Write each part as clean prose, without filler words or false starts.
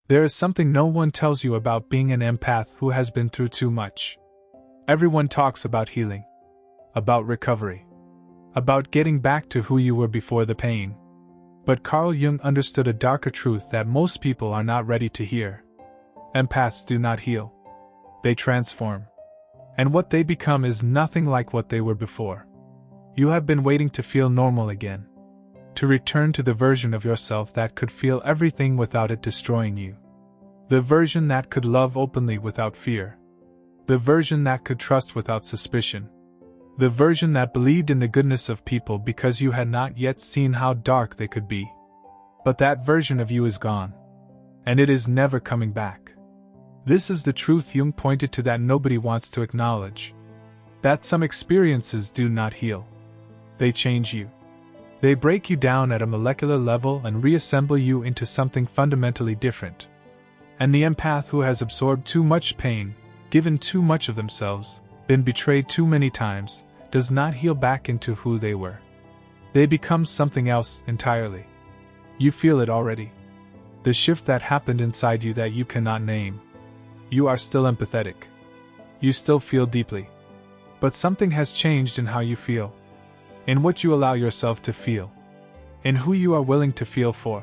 There is something no one tells you about being an empath who has been through too much. Everyone talks about healing, about recovery, about getting back to who you were before the pain. But Carl Jung understood a darker truth that most people are not ready to hear. Empaths do not heal. They transform. And what they become is nothing like what they were before. You have been waiting to feel normal again. To return to the version of yourself that could feel everything without it destroying you. The version that could love openly without fear. The version that could trust without suspicion. The version that believed in the goodness of people because you had not yet seen how dark they could be. But that version of you is gone. And it is never coming back. This is the truth Jung pointed to that nobody wants to acknowledge. That some experiences do not heal. They change you. They break you down at a molecular level and reassemble you into something fundamentally different. And the empath who has absorbed too much pain, given too much of themselves, been betrayed too many times, does not heal back into who they were. They become something else entirely. You feel it already. The shift that happened inside you that you cannot name. You are still empathetic. You still feel deeply. But something has changed in how you feel. In what you allow yourself to feel. In who you are willing to feel for.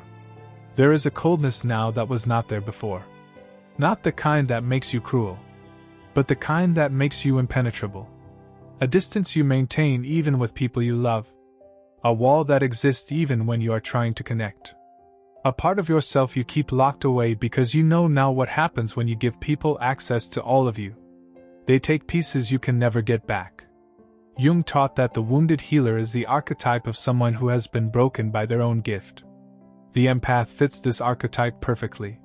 There is a coldness now that was not there before. Not the kind that makes you cruel. But the kind that makes you impenetrable. A distance you maintain even with people you love. A wall that exists even when you are trying to connect. A part of yourself you keep locked away because you know now what happens when you give people access to all of you. They take pieces you can never get back. Jung taught that the wounded healer is the archetype of someone who has been broken by their own gift. The empath fits this archetype perfectly.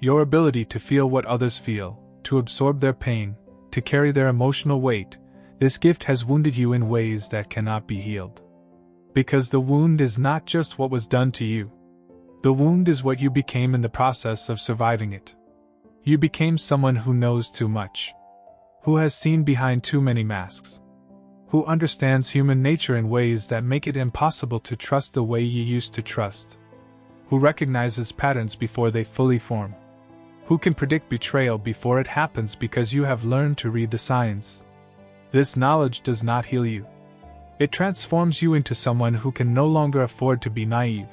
Your ability to feel what others feel, to absorb their pain, to carry their emotional weight, this gift has wounded you in ways that cannot be healed. Because the wound is not just what was done to you. The wound is what you became in the process of surviving it. You became someone who knows too much. Who has seen behind too many masks. Who understands human nature in ways that make it impossible to trust the way you used to trust. Who recognizes patterns before they fully form. Who can predict betrayal before it happens because you have learned to read the signs. This knowledge does not heal you. It transforms you into someone who can no longer afford to be naive.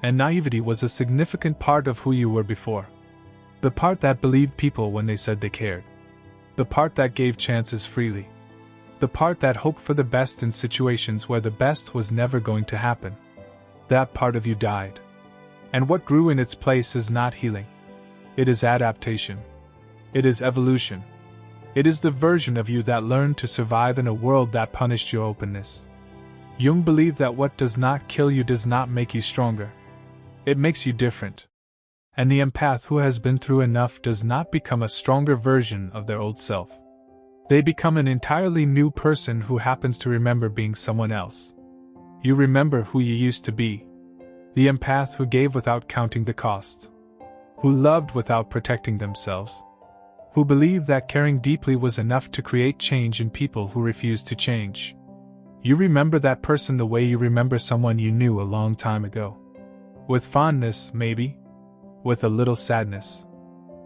And naivety was a significant part of who you were before. The part that believed people when they said they cared. The part that gave chances freely. The part that hoped for the best in situations where the best was never going to happen. That part of you died. And what grew in its place is not healing. It is adaptation. It is evolution. It is the version of you that learned to survive in a world that punished your openness. Jung believed that what does not kill you does not make you stronger. It makes you different. And the empath who has been through enough does not become a stronger version of their old self. They become an entirely new person who happens to remember being someone else. You remember who you used to be. The empath who gave without counting the cost. Who loved without protecting themselves. Who believed that caring deeply was enough to create change in people who refused to change. You remember that person the way you remember someone you knew a long time ago. With fondness, maybe. With a little sadness.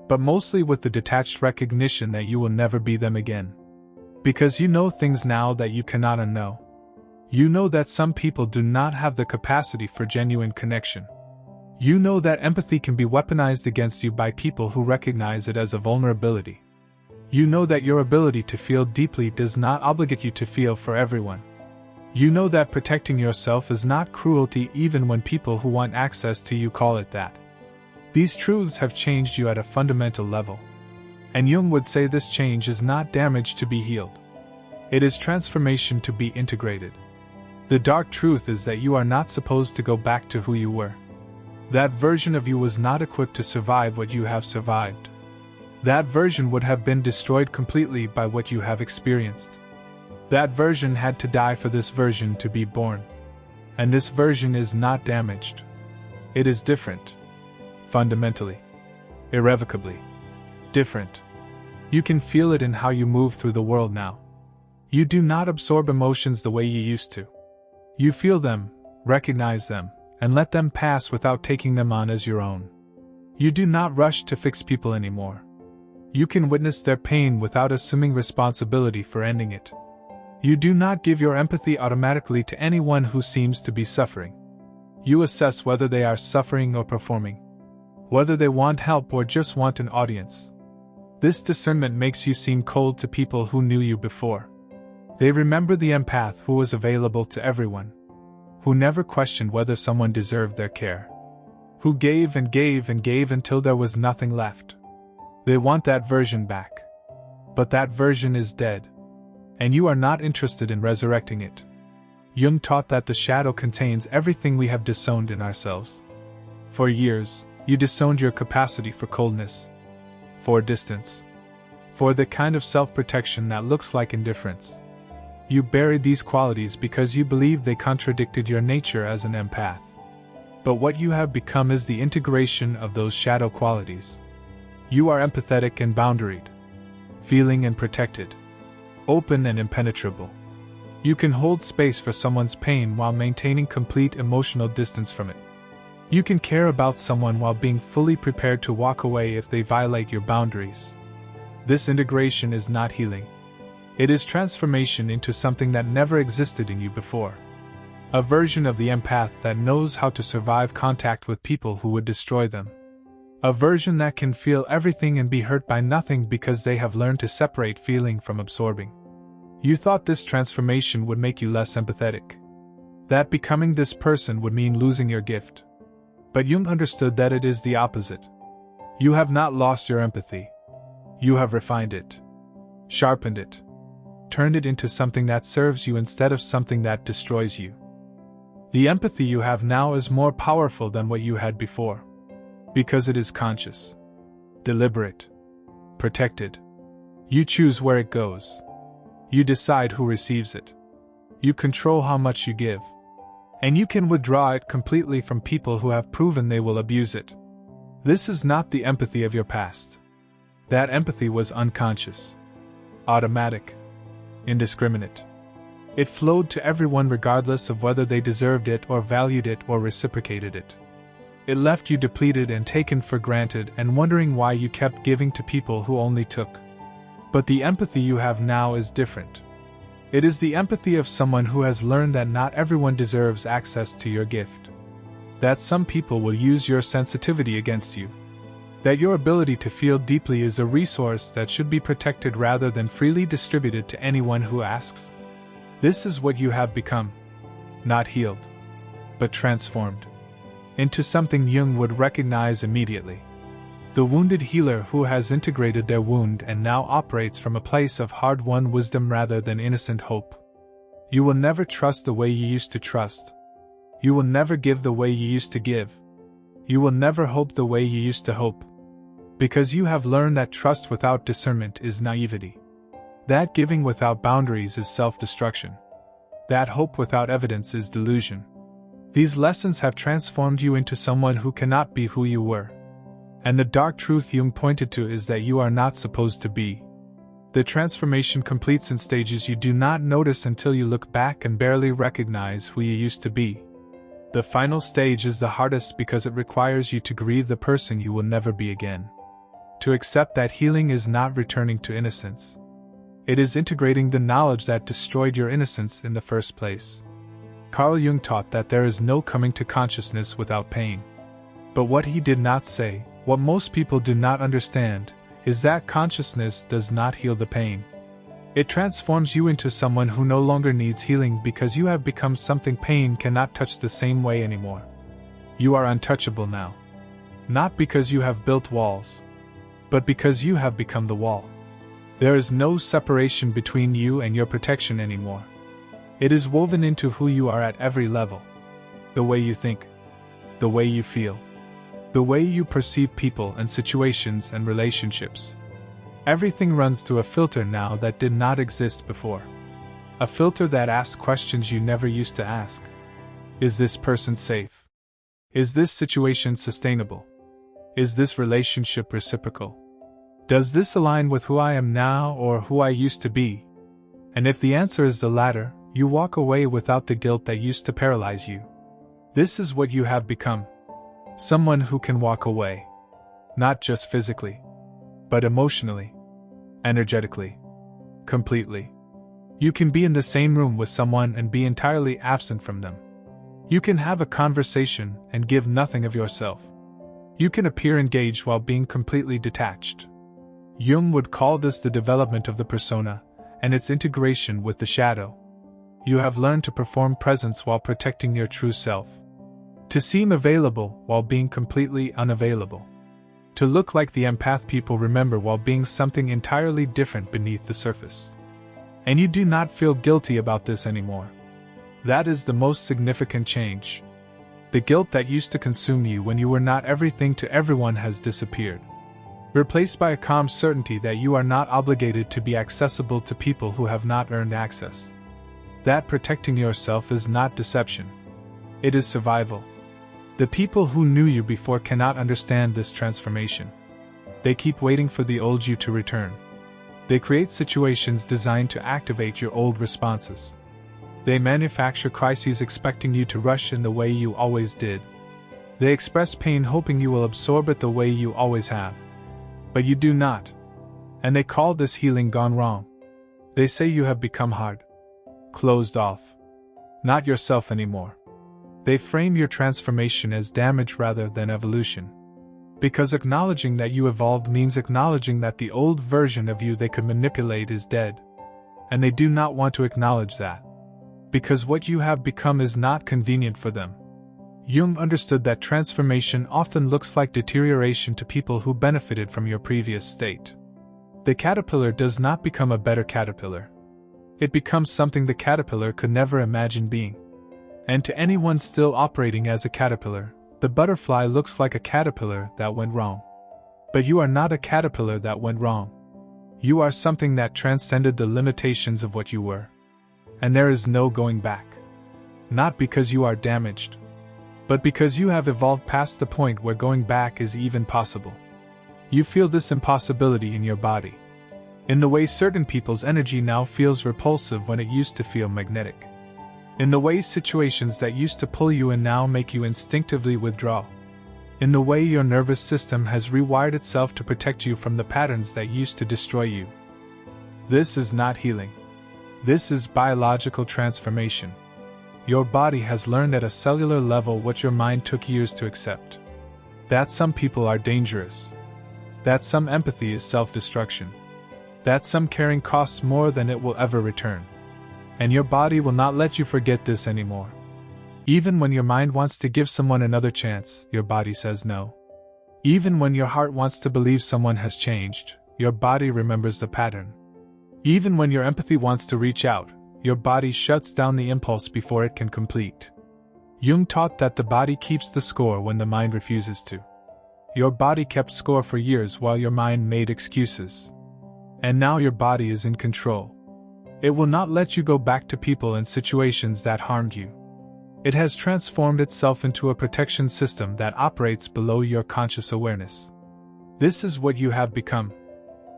But mostly with the detached recognition that you will never be them again. Because you know things now that you cannot unknow. You know that some people do not have the capacity for genuine connection. You know that empathy can be weaponized against you by people who recognize it as a vulnerability. You know that your ability to feel deeply does not obligate you to feel for everyone. You know that protecting yourself is not cruelty even when people who want access to you call it that. These truths have changed you at a fundamental level. And Jung would say this change is not damage to be healed. It is transformation to be integrated. The dark truth is that you are not supposed to go back to who you were. That version of you was not equipped to survive what you have survived. That version would have been destroyed completely by what you have experienced. That version had to die for this version to be born. And this version is not damaged. It is different. Fundamentally. Irrevocably. Different. You can feel it in how you move through the world now. You do not absorb emotions the way you used to. You feel them, recognize them, and let them pass without taking them on as your own. You do not rush to fix people anymore. You can witness their pain without assuming responsibility for ending it. You do not give your empathy automatically to anyone who seems to be suffering. You assess whether they are suffering or performing, whether they want help or just want an audience. This discernment makes you seem cold to people who knew you before. They remember the empath who was available to everyone, who never questioned whether someone deserved their care, who gave and gave and gave until there was nothing left. They want that version back. But that version is dead, and you are not interested in resurrecting it. Jung taught that the shadow contains everything we have disowned in ourselves. For years, you disowned your capacity for coldness, for distance, for the kind of self-protection that looks like indifference. You buried these qualities because you believed they contradicted your nature as an empath. But what you have become is the integration of those shadow qualities. You are empathetic and boundaried, feeling and protected, open and impenetrable. You can hold space for someone's pain while maintaining complete emotional distance from it. You can care about someone while being fully prepared to walk away if they violate your boundaries. This integration is not healing. It is transformation into something that never existed in you before. A version of the empath that knows how to survive contact with people who would destroy them. A version that can feel everything and be hurt by nothing because they have learned to separate feeling from absorbing. You thought this transformation would make you less empathetic. That becoming this person would mean losing your gift. But Jung understood that it is the opposite. You have not lost your empathy. You have refined it, sharpened it, turned it into something that serves you instead of something that destroys you. The empathy you have now is more powerful than what you had before. Because it is conscious, deliberate, protected. You choose where it goes. You decide who receives it. You control how much you give. And you can withdraw it completely from people who have proven they will abuse it. This is not the empathy of your past. That empathy was unconscious, automatic, indiscriminate. It flowed to everyone regardless of whether they deserved it or valued it or reciprocated it. It left you depleted and taken for granted and wondering why you kept giving to people who only took. But the empathy you have now is different. It is the empathy of someone who has learned that not everyone deserves access to your gift. That some people will use your sensitivity against you. That your ability to feel deeply is a resource that should be protected rather than freely distributed to anyone who asks. This is what you have become. Not healed, but transformed. Into something Jung would recognize immediately. The wounded healer who has integrated their wound and now operates from a place of hard-won wisdom rather than innocent hope. You will never trust the way you used to trust. You will never give the way you used to give. You will never hope the way you used to hope. Because you have learned that trust without discernment is naivety. That giving without boundaries is self-destruction. That hope without evidence is delusion. These lessons have transformed you into someone who cannot be who you were. And the dark truth Jung pointed to is that you are not supposed to be. The transformation completes in stages you do not notice until you look back and barely recognize who you used to be. The final stage is the hardest because it requires you to grieve the person you will never be again. To accept that healing is not returning to innocence. It is integrating the knowledge that destroyed your innocence in the first place. Carl Jung taught that there is no coming to consciousness without pain. But what he did not say, what most people do not understand, is that consciousness does not heal the pain. It transforms you into someone who no longer needs healing because you have become something pain cannot touch the same way anymore. You are untouchable now. Not because you have built walls, but because you have become the wall. There is no separation between you and your protection anymore. It is woven into who you are at every level. The way you think, the way you feel, the way you perceive people and situations and relationships. Everything runs through a filter now that did not exist before. A filter that asks questions you never used to ask. Is this person safe? Is this situation sustainable? Is this relationship reciprocal? Does this align with who I am now or who I used to be? And if the answer is the latter, you walk away without the guilt that used to paralyze you. This is what you have become. Someone who can walk away. Not just physically, but emotionally, energetically, completely. You can be in the same room with someone and be entirely absent from them. You can have a conversation and give nothing of yourself. You can appear engaged while being completely detached. Jung would call this the development of the persona and its integration with the shadow. You have learned to perform presence while protecting your true self. To seem available while being completely unavailable. To look like the empath people remember while being something entirely different beneath the surface. And you do not feel guilty about this anymore. That is the most significant change. The guilt that used to consume you when you were not everything to everyone has disappeared. Replaced by a calm certainty that you are not obligated to be accessible to people who have not earned access. That protecting yourself is not deception. It is survival. The people who knew you before cannot understand this transformation. They keep waiting for the old you to return. They create situations designed to activate your old responses. They manufacture crises expecting you to rush in the way you always did. They express pain hoping you will absorb it the way you always have. But you do not. And they call this healing gone wrong. They say you have become hard. Closed off. Not yourself anymore. They frame your transformation as damage rather than evolution. Because acknowledging that you evolved means acknowledging that the old version of you they could manipulate is dead. And they do not want to acknowledge that. Because what you have become is not convenient for them. Jung understood that transformation often looks like deterioration to people who benefited from your previous state. The caterpillar does not become a better caterpillar. It becomes something the caterpillar could never imagine being. And to anyone still operating as a caterpillar, the butterfly looks like a caterpillar that went wrong. But you are not a caterpillar that went wrong. You are something that transcended the limitations of what you were. And there is no going back. Not because you are damaged, but because you have evolved past the point where going back is even possible. You feel this impossibility in your body. In the way certain people's energy now feels repulsive when it used to feel magnetic. In the way situations that used to pull you in now make you instinctively withdraw. In the way your nervous system has rewired itself to protect you from the patterns that used to destroy you. This is not healing. This is biological transformation. Your body has learned at a cellular level what your mind took years to accept. That some people are dangerous. That some empathy is self-destruction. That some caring costs more than it will ever return. And your body will not let you forget this anymore. Even when your mind wants to give someone another chance, your body says no. Even when your heart wants to believe someone has changed, your body remembers the pattern. Even when your empathy wants to reach out, your body shuts down the impulse before it can complete. Jung taught that the body keeps the score when the mind refuses to. Your body kept score for years while your mind made excuses. And now your body is in control. It will not let you go back to people and situations that harmed you. It has transformed itself into a protection system that operates below your conscious awareness. This is what you have become.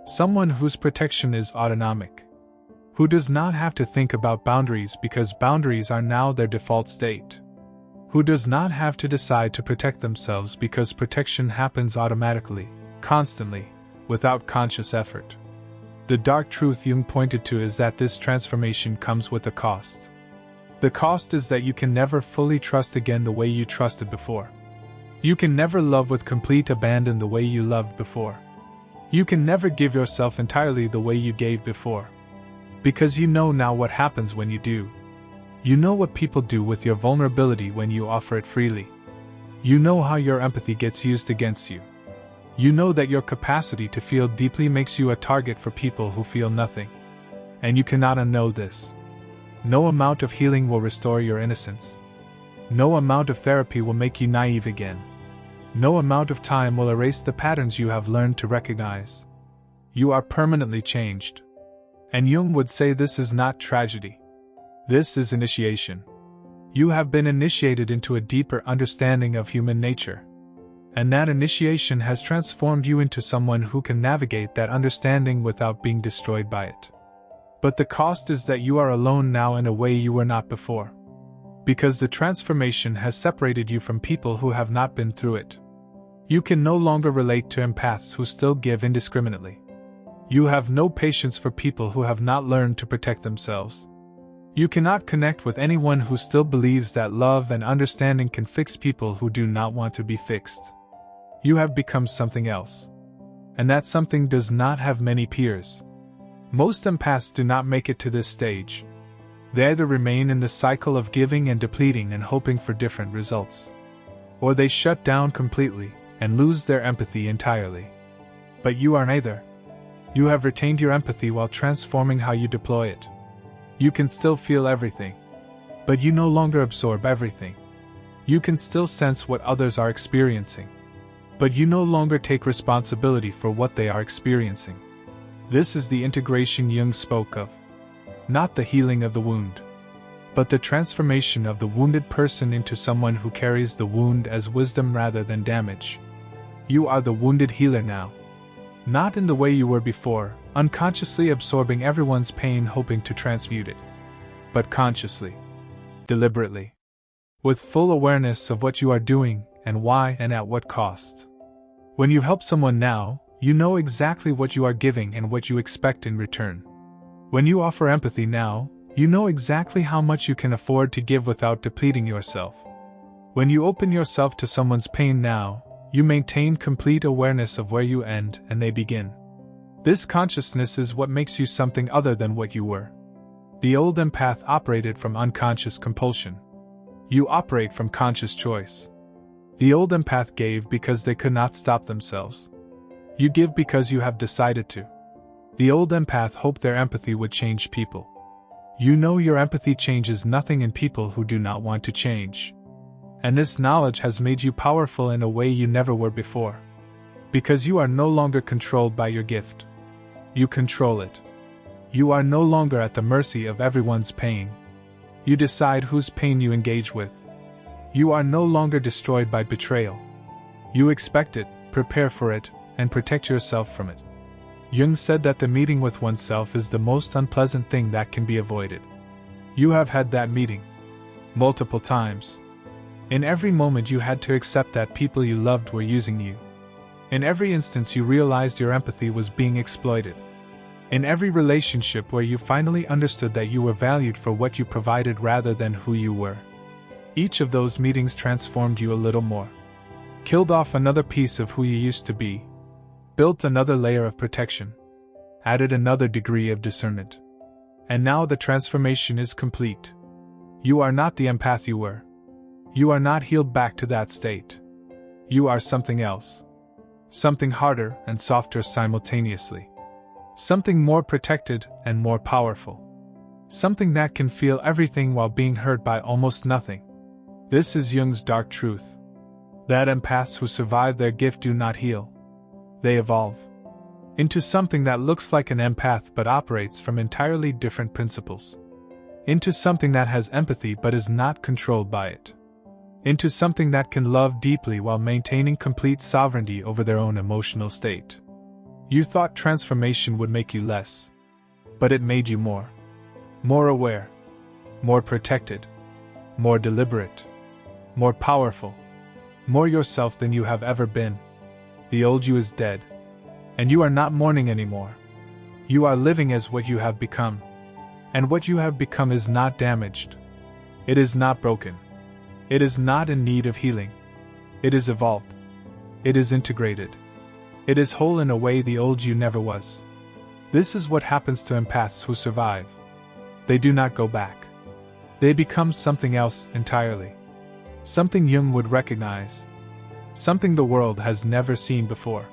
Someone whose protection is autonomic. Who does not have to think about boundaries because boundaries are now their default state. Who does not have to decide to protect themselves because protection happens automatically, constantly, without conscious effort. The dark truth Jung pointed to is that this transformation comes with a cost. The cost is that you can never fully trust again the way you trusted before. You can never love with complete abandon the way you loved before. You can never give yourself entirely the way you gave before. Because you know now what happens when you do. You know what people do with your vulnerability when you offer it freely. You know how your empathy gets used against you. You know that your capacity to feel deeply makes you a target for people who feel nothing. And you cannot unknow this. No amount of healing will restore your innocence. No amount of therapy will make you naive again. No amount of time will erase the patterns you have learned to recognize. You are permanently changed. And Jung would say this is not tragedy. This is initiation. You have been initiated into a deeper understanding of human nature. And that initiation has transformed you into someone who can navigate that understanding without being destroyed by it. But the cost is that you are alone now in a way you were not before. Because the transformation has separated you from people who have not been through it. You can no longer relate to empaths who still give indiscriminately. You have no patience for people who have not learned to protect themselves. You cannot connect with anyone who still believes that love and understanding can fix people who do not want to be fixed. You have become something else. And that something does not have many peers. Most empaths do not make it to this stage. They either remain in the cycle of giving and depleting and hoping for different results, or they shut down completely and lose their empathy entirely. But you are neither. You have retained your empathy while transforming how you deploy it. You can still feel everything, but you no longer absorb everything. You can still sense what others are experiencing, but you no longer take responsibility for what they are experiencing. This is the integration Jung spoke of. Not the healing of the wound, but the transformation of the wounded person into someone who carries the wound as wisdom rather than damage. You are the wounded healer now. Not in the way you were before, unconsciously absorbing everyone's pain hoping to transmute it, but consciously, deliberately, with full awareness of what you are doing and why and at what cost. When you help someone now, you know exactly what you are giving and what you expect in return. When you offer empathy now, you know exactly how much you can afford to give without depleting yourself. When you open yourself to someone's pain now, you maintain complete awareness of where you end and they begin. This consciousness is what makes you something other than what you were. The old empath operated from unconscious compulsion. You operate from conscious choice. The old empath gave because they could not stop themselves. You give because you have decided to. The old empath hoped their empathy would change people. You know your empathy changes nothing in people who do not want to change. And this knowledge has made you powerful in a way you never were before. Because you are no longer controlled by your gift. You control it. You are no longer at the mercy of everyone's pain. You decide whose pain you engage with. You are no longer destroyed by betrayal. You expect it, prepare for it, and protect yourself from it. Jung said that the meeting with oneself is the most unpleasant thing that can be avoided. You have had that meeting. Multiple times. In every moment you had to accept that people you loved were using you. In every instance you realized your empathy was being exploited. In every relationship where you finally understood that you were valued for what you provided rather than who you were. Each of those meetings transformed you a little more. Killed off another piece of who you used to be. Built another layer of protection. Added another degree of discernment. And now the transformation is complete. You are not the empath you were. You are not healed back to that state. You are something else. Something harder and softer simultaneously. Something more protected and more powerful. Something that can feel everything while being hurt by almost nothing. This is Jung's dark truth. That empaths who survive their gift do not heal. They evolve into something that looks like an empath but operates from entirely different principles. Into something that has empathy but is not controlled by it. Into something that can love deeply while maintaining complete sovereignty over their own emotional state. You thought transformation would make you less, but it made you more. More aware, more protected, more deliberate, more powerful, more yourself than you have ever been. The old you is dead, and you are not mourning anymore. You are living as what you have become, and what you have become is not damaged. It is not broken. It is not in need of healing. It is evolved. It is integrated. It is whole in a way the old you never was. This is what happens to empaths who survive. They do not go back. They become something else entirely. Something Jung would recognize. Something the world has never seen before.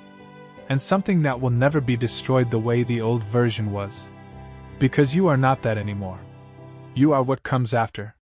And something that will never be destroyed the way the old version was. Because you are not that anymore. You are what comes after.